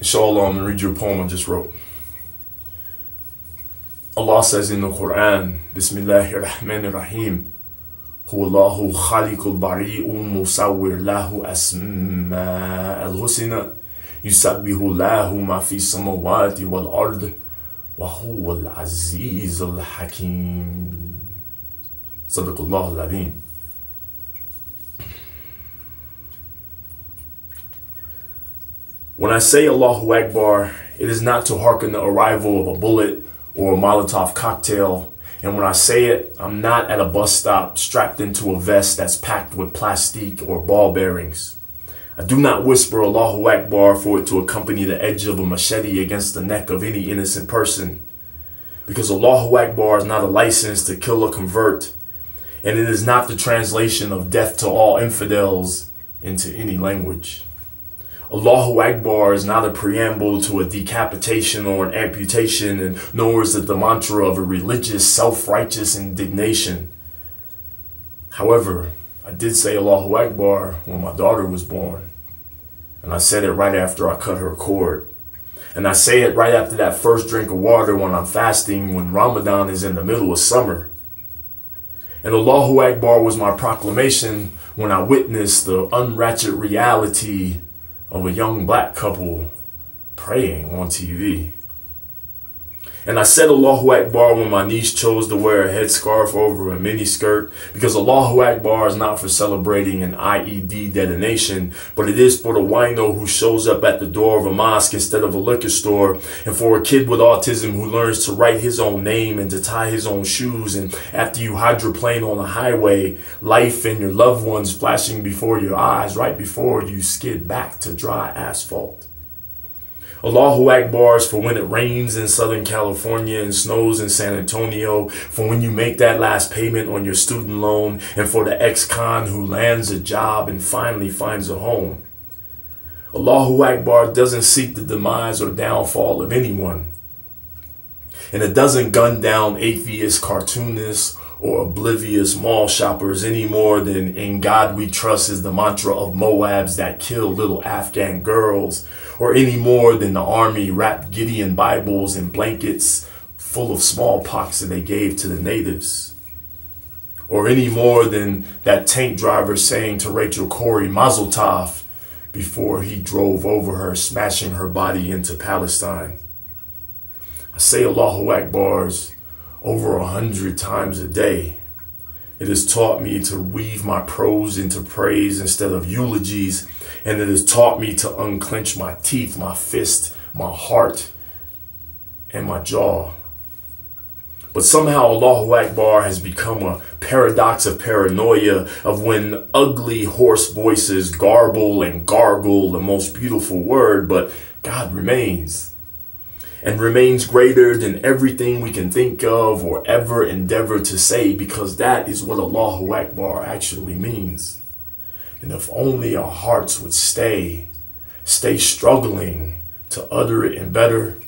Inshallah, I'm going to read you a poem I just wrote. Allah says in the Quran, Bismillahir Rahmanir Rahim, Huwallahu khaliqul bari'un musawwir lahu asma al-husna yusabbihu lahu ma fi samawati wal ard wa huwal azizul hakim. Sadaqallahu al-azim. When I say Allahu Akbar, it is not to hearken the arrival of a bullet or a Molotov cocktail. And when I say it, I'm not at a bus stop strapped into a vest that's packed with plastique or ball bearings. I do not whisper Allahu Akbar for it to accompany the edge of a machete against the neck of any innocent person. Because Allahu Akbar is not a license to kill or convert, and it is not the translation of death to all infidels into any language. Allahu Akbar is not a preamble to a decapitation or an amputation, and nor is it the mantra of a religious, self-righteous indignation. However, I did say Allahu Akbar when my daughter was born, and I said it right after I cut her cord. And I say it right after that first drink of water when I'm fasting, when Ramadan is in the middle of summer. And Allahu Akbar was my proclamation when I witnessed the unratchet reality of a young black couple praying on TV. And I said Allahu Akbar when my niece chose to wear a headscarf over a miniskirt, because Allahu Akbar is not for celebrating an IED detonation, but it is for the wino who shows up at the door of a mosque instead of a liquor store, and for a kid with autism who learns to write his own name and to tie his own shoes, and after you hydroplane on the highway, life and your loved ones flashing before your eyes right before you skid back to dry asphalt. Allahu Akbar is for when it rains in Southern California and snows in San Antonio, for when you make that last payment on your student loan, and for the ex-con who lands a job and finally finds a home. Allahu Akbar doesn't seek the demise or downfall of anyone. And it doesn't gun down atheist cartoonists or oblivious mall shoppers any more than "In God We Trust" is the mantra of Moabs that kill little Afghan girls, or any more than the army wrapped Gideon Bibles in blankets full of smallpox that they gave to the natives, or any more than that tank driver saying to Rachel Corrie Mazel Tov before he drove over her, smashing her body into Palestine. I say Allahu Akbars over 100 times a day. It has taught me to weave my prose into praise instead of eulogies, and it has taught me to unclench my teeth, my fist, my heart, and my jaw. But somehow Allahu Akbar has become a paradox of paranoia, of when ugly hoarse voices garble and gargle the most beautiful word, but God remains. And remains greater than everything we can think of or ever endeavor to say, because that is what Allahu Akbar actually means. And if only our hearts would stay struggling to utter it in better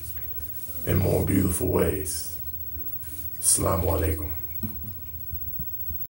and more beautiful ways. Assalamu alaikum.